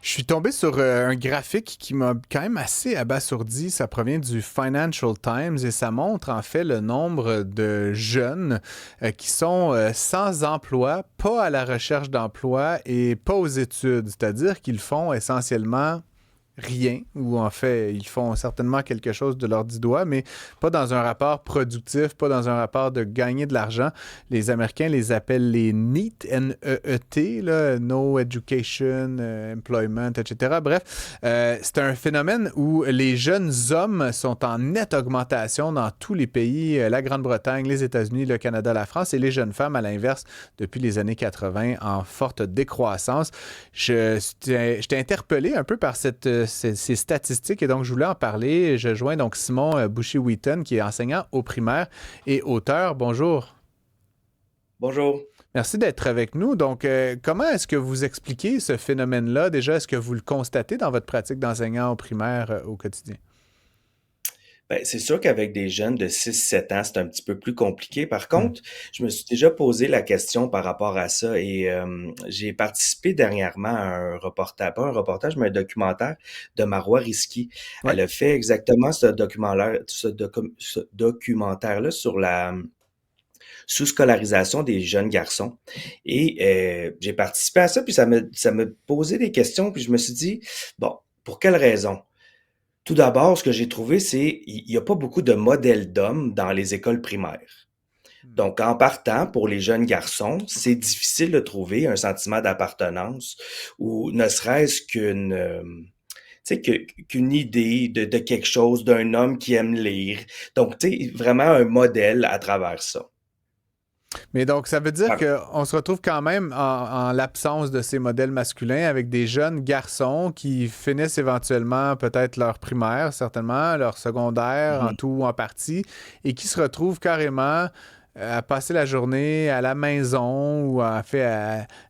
Je suis tombé sur un graphique qui m'a quand même assez abasourdi. Ça provient du Financial Times et ça montre en fait le nombre de jeunes qui sont sans emploi, pas à la recherche d'emploi et pas aux études. C'est-à-dire qu'ils font essentiellement rien, ou en fait, ils font certainement quelque chose de leurs 10 doigts, mais pas dans un rapport productif, pas dans un rapport de gagner de l'argent. Les Américains les appellent les NEET, N-E-E-T, là, No Education, Employment, etc. Bref, c'est un phénomène où les jeunes hommes sont en nette augmentation dans tous les pays, la Grande-Bretagne, les États-Unis, le Canada, la France, et les jeunes femmes, à l'inverse, depuis les années 80, en forte décroissance. Je t'ai interpellé un peu par ces statistiques et donc je voulais en parler. Je joins donc Simon Boucher-Wheaton qui est enseignant au primaire et auteur. Bonjour. Bonjour. Merci d'être avec nous. Donc, comment est-ce que vous expliquez ce phénomène-là? Déjà, est-ce que vous le constatez dans votre pratique d'enseignant au primaire au quotidien? Ben, c'est sûr qu'avec des jeunes de 6-7 ans, c'est un petit peu plus compliqué. Par Hmm. contre, je me suis déjà posé la question par rapport à ça et j'ai participé dernièrement à un reportage, pas un reportage, mais un documentaire de Marois Risky. Ouais. Elle a fait exactement ce documentaire-là sur la sous-scolarisation des jeunes garçons. Et j'ai participé à ça, puis ça me posait des questions, puis je me suis dit, bon, pour quelle raison? Tout d'abord, ce que j'ai trouvé, c'est il y a pas beaucoup de modèles d'hommes dans les écoles primaires. Hmm. Donc, en partant, pour les jeunes garçons, c'est difficile de trouver un sentiment d'appartenance ou ne serait-ce qu'une idée de quelque chose, d'un homme qui aime lire. Donc, tu sais, vraiment un modèle à travers ça. Mais donc, ça veut dire qu'on se retrouve quand même en l'absence de ces modèles masculins avec des jeunes garçons qui finissent éventuellement peut-être leur primaire, certainement, leur secondaire, en Mhm. tout ou en partie, et qui se retrouvent carrément à passer la journée à la maison ou en fait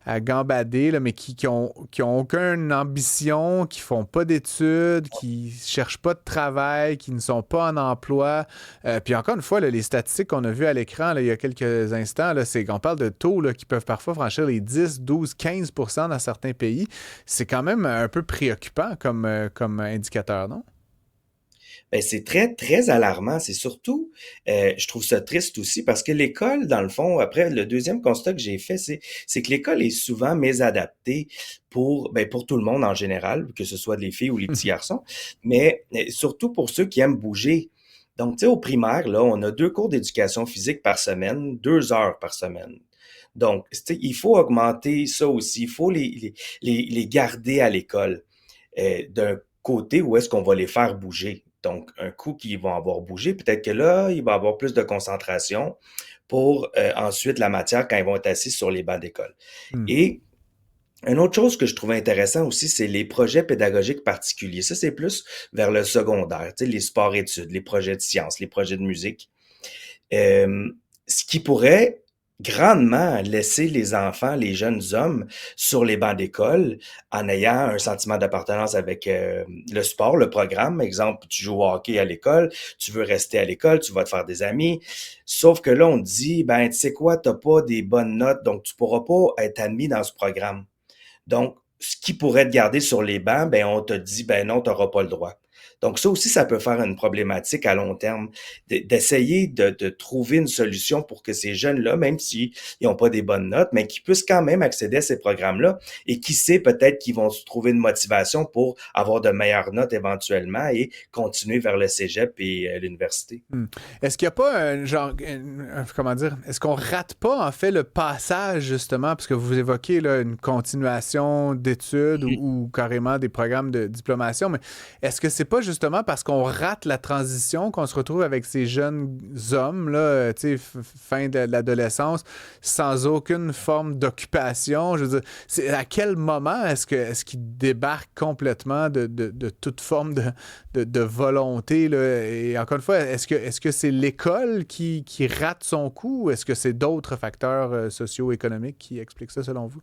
à gambader, là, mais qui ont aucune ambition, qui font pas d'études, qui cherchent pas de travail, qui ne sont pas en emploi. Puis encore une fois, là, les statistiques qu'on a vues à l'écran là, il y a quelques instants, là, c'est qu'on parle de taux là, qui peuvent parfois franchir les 10, 12, 15 dans certains pays. C'est quand même un peu préoccupant comme indicateur, non? Ben, c'est très, très alarmant. C'est surtout, je trouve ça triste aussi parce que l'école, dans le fond, après, le deuxième constat que j'ai fait, c'est que l'école est souvent mésadaptée pour tout le monde en général, que ce soit les filles ou les petits garçons, mais surtout pour ceux qui aiment bouger. Donc, tu sais, au primaire, là, on a 2 cours d'éducation physique par semaine, 2 heures par semaine. Donc, tu sais, il faut augmenter ça aussi. Il faut les garder à l'école. D'un côté où est-ce qu'on va les faire bouger. Donc, un coup qu'ils vont avoir bougé, peut-être que là, il va avoir plus de concentration pour ensuite la matière quand ils vont être assis sur les bancs d'école. Hmm. Et une autre chose que je trouvais intéressant aussi, c'est les projets pédagogiques particuliers. Ça, c'est plus vers le secondaire, tu sais, les sports-études, les projets de sciences, les projets de musique. Euh, Ce qui pourrait grandement laisser les enfants, les jeunes hommes sur les bancs d'école en ayant un sentiment d'appartenance avec le sport, le programme. Exemple, tu joues au hockey à l'école, tu veux rester à l'école, tu vas te faire des amis. Sauf que là, on te dit, ben, tu sais quoi, t'as pas des bonnes notes, donc tu pourras pas être admis dans ce programme. Donc, ce qui pourrait te garder sur les bancs, ben, on te dit, ben non, tu n'auras pas le droit. Donc, ça aussi, ça peut faire une problématique à long terme, d'essayer de trouver une solution pour que ces jeunes-là, même s'ils n'ont pas des bonnes notes, mais qu'ils puissent quand même accéder à ces programmes-là. Et qui sait, peut-être qu'ils vont se trouver une motivation pour avoir de meilleures notes éventuellement et continuer vers le cégep et l'université. Hmm. Est-ce qu'il n'y a pas un genre, comment dire, est-ce qu'on rate pas en fait le passage justement, parce que vous évoquez là, une continuation d'études ou carrément des programmes de diplomation, mais est-ce que c'est pas justement parce qu'on rate la transition qu'on se retrouve avec ces jeunes hommes là, tu sais, fin de l'adolescence, sans aucune forme d'occupation? Je veux dire, c'est à quel moment est-ce qu'ils débarquent complètement de toute forme de volonté, là? Et encore une fois, est-ce que c'est l'école qui rate son coup ou est-ce que c'est d'autres facteurs socio-économiques qui expliquent ça selon vous?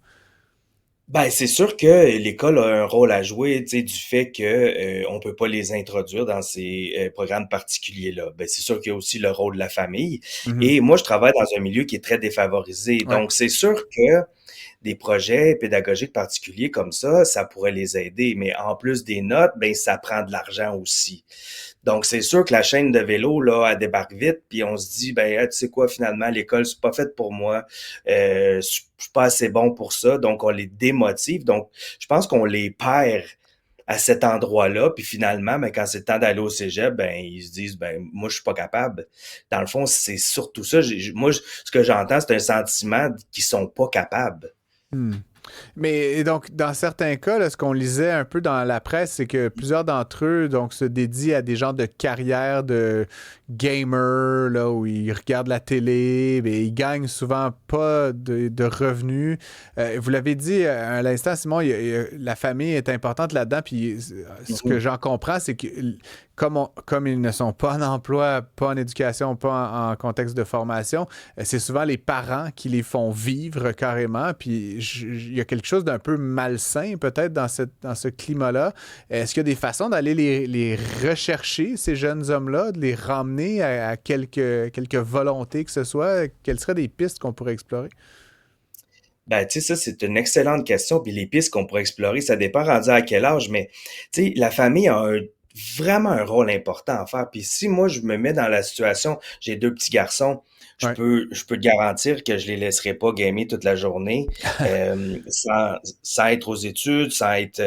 Ben, c'est sûr que l'école a un rôle à jouer, tu sais, du fait que on peut pas les introduire dans ces programmes particuliers-là. Ben, c'est sûr qu'il y a aussi le rôle de la famille. Mhm. Et moi, je travaille dans un milieu qui est très défavorisé. Ouais. Donc, c'est sûr que des projets pédagogiques particuliers comme ça pourrait les aider. Mais en plus des notes, ben ça prend de l'argent aussi. Donc, c'est sûr que la chaîne de vélo, là, elle débarque vite, puis on se dit, ben, tu sais quoi, finalement, l'école, c'est pas faite pour moi, je suis pas assez bon pour ça, donc on les démotive. Donc, je pense qu'on les perd à cet endroit-là, puis finalement, ben, quand c'est le temps d'aller au cégep, ben, ils se disent, ben, moi, je suis pas capable. Dans le fond, c'est surtout ça. Moi, ce que j'entends, c'est un sentiment qu'ils sont pas capables. Hmm. Mais donc, dans certains cas, là, ce qu'on lisait un peu dans la presse, c'est que plusieurs d'entre eux donc, se dédient à des genres de carrières de gamers, là, où ils regardent la télé, mais ils gagnent souvent pas de revenus. Vous l'avez dit à l'instant, Simon, la famille est importante là-dedans, puis ce que j'en comprends, c'est que comme ils ne sont pas en emploi, pas en éducation, pas en contexte de formation, c'est souvent les parents qui les font vivre carrément. Puis il y a quelque chose d'un peu malsain peut-être dans ce climat-là. Est-ce qu'il y a des façons d'aller les rechercher, ces jeunes hommes-là, de les ramener à quelque volonté que ce soit? Quelles seraient des pistes qu'on pourrait explorer? Ben, tu sais, ça, c'est une excellente question. Puis les pistes qu'on pourrait explorer, ça dépend rendu à quel âge, mais tu sais, la famille a vraiment un rôle important à faire. Puis si moi, je me mets dans la situation, j'ai 2 petits garçons, je Ouais. peux, je peux te garantir que je les laisserai pas gamer toute la journée, sans être aux études, sans être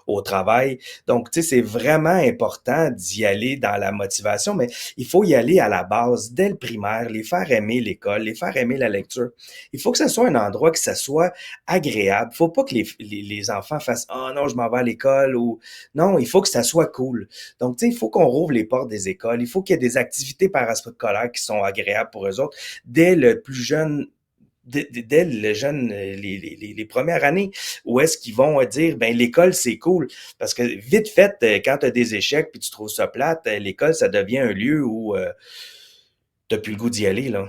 au travail. Donc, tu sais, c'est vraiment important d'y aller dans la motivation, mais il faut y aller à la base, dès le primaire, les faire aimer l'école, les faire aimer la lecture. Il faut que ce soit un endroit que ça soit agréable. Faut pas que les enfants fassent «Ah non, je m'en vais à l'école» ou non, il faut que ça soit cool. Donc, tu sais, il faut qu'on rouvre les portes des écoles. Il faut qu'il y ait des activités parascolaires qui sont agréables pour eux autres dès le plus jeune dès le jeune, les premières années, où est-ce qu'ils vont dire, ben l'école, c'est cool. Parce que vite fait, quand tu as des échecs puis tu trouves ça plate, l'école, ça devient un lieu où tu n'as plus le goût d'y aller, là.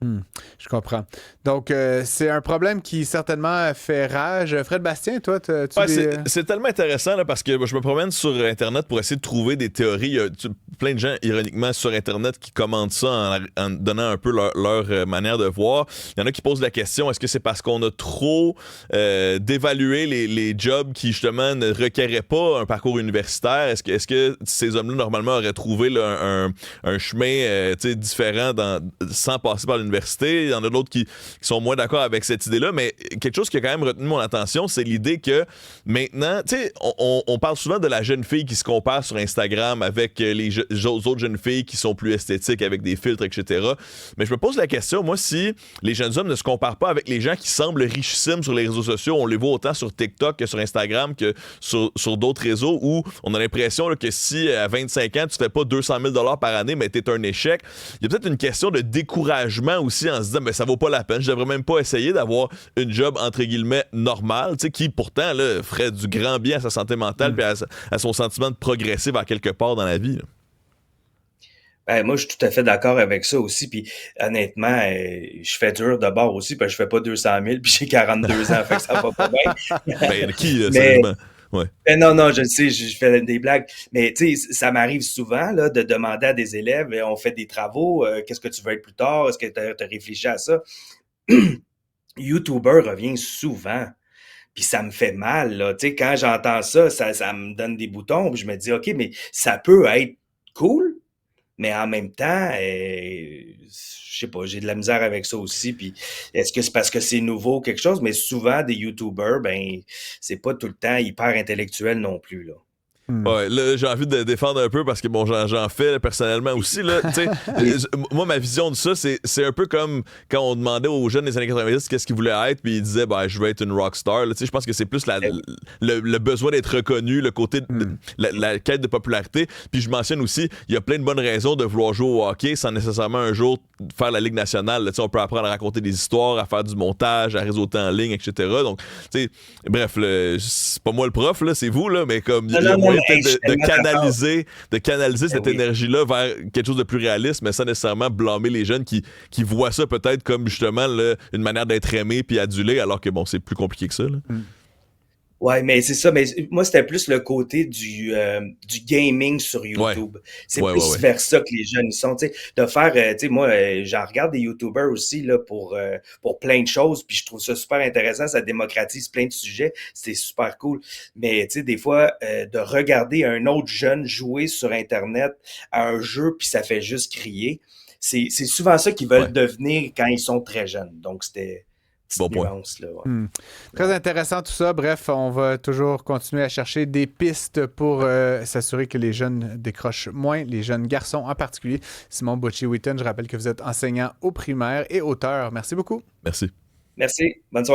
Hmm, je comprends. Donc, c'est un problème qui certainement fait rage. Fred Bastien, toi, tu Ouais, des... c'est tellement intéressant là, parce que je me promène sur Internet pour essayer de trouver des théories. Il y a plein de gens, ironiquement, sur Internet qui commentent ça en donnant un peu leur manière de voir. Il y en a qui posent la question, est-ce que c'est parce qu'on a trop dévalué les jobs qui, justement, ne requéraient pas un parcours universitaire? Est-ce que ces hommes-là, normalement, auraient trouvé là, un chemin différent sans passer par l'université? Il y en a d'autres qui sont moins d'accord avec cette idée-là, mais quelque chose qui a quand même retenu mon attention, c'est l'idée que maintenant, tu sais, on parle souvent de la jeune fille qui se compare sur Instagram avec les autres jeunes filles qui sont plus esthétiques avec des filtres, etc. Mais je me pose la question, moi, si les jeunes hommes ne se comparent pas avec les gens qui semblent richissimes sur les réseaux sociaux, on les voit autant sur TikTok que sur Instagram que sur d'autres réseaux où on a l'impression là, que si à 25 ans, tu fais pas 200 000 $ par année, mais t'es un échec, il y a peut-être une question de découragement aussi en se disant, mais ça vaut pas la peine, je devrais même pas essayer d'avoir une job, entre guillemets, normale, tu sais, qui pourtant là, ferait du grand bien à sa santé mentale et à son sentiment de progresser vers quelque part dans la vie. Ben, moi, je suis tout à fait d'accord avec ça aussi. Puis honnêtement, je fais dur de bord aussi, parce que je fais pas 200 000, puis j'ai 42 ans, fait que ça va pas bien. Ben, qui, là, Mais, sérieusement? Ouais. non, je le sais, je fais des blagues. Mais tu sais, ça m'arrive souvent là, de demander à des élèves, on fait des travaux, qu'est-ce que tu veux être plus tard? Est-ce que tu as réfléchi à ça? YouTuber revient souvent. Puis ça me fait mal, là. Tu sais, quand j'entends ça, ça me donne des boutons. Puis je me dis, OK, mais ça peut être cool, mais en même temps, je sais pas, j'ai de la misère avec ça aussi. Puis est-ce que c'est parce que c'est nouveau ou quelque chose? Mais souvent, des YouTubers, ben, c'est pas tout le temps hyper intellectuel non plus, là. Ouais, là, j'ai envie de défendre un peu parce que bon, j'en fais là, personnellement aussi. Là, moi, ma vision de ça, c'est un peu comme quand on demandait aux jeunes des années 90 qu'est-ce qu'ils voulaient être, puis ils disaient, ben, je veux être une rockstar. Je pense que c'est plus le besoin d'être reconnu, le côté de la quête de popularité. Puis je mentionne aussi, il y a plein de bonnes raisons de vouloir jouer au hockey sans nécessairement un jour faire la Ligue nationale. Là, on peut apprendre à raconter des histoires, à faire du montage, à réseauter en ligne, etc. Donc, bref, c'est pas moi le prof, là, c'est vous, là, mais comme il y a moyen de canaliser cette énergie-là vers quelque chose de plus réaliste, mais sans nécessairement blâmer les jeunes qui voient ça peut-être comme justement là, une manière d'être aimé puis adulé, alors que bon, c'est plus compliqué que ça. Là. Ouais, mais c'est ça. Mais moi, c'était plus le côté du gaming sur Ouais, YouTube. C'est ouais, ouais, plus ouais. vers ça que les jeunes ils sont, tu sais, de faire, tu sais, moi, j'en regarde des YouTubers aussi là pour plein de choses, puis je trouve ça super intéressant. Ça démocratise plein de sujets, c'est super cool. Mais tu sais, des fois, de regarder un autre jeune jouer sur Internet à un jeu, puis ça fait juste crier. C'est souvent ça qu'ils veulent Ouais, devenir quand ils sont très jeunes. Donc c'était une bon petite point. nuance là. Ouais. Hmm. Très Ouais. intéressant tout ça. Bref, on va toujours continuer à chercher des pistes pour s'assurer que les jeunes décrochent moins, les jeunes garçons en particulier. Simon Bocci-Wheaton, je rappelle que vous êtes enseignant au primaire et auteur. Merci beaucoup. Merci. Merci. Bonne soirée.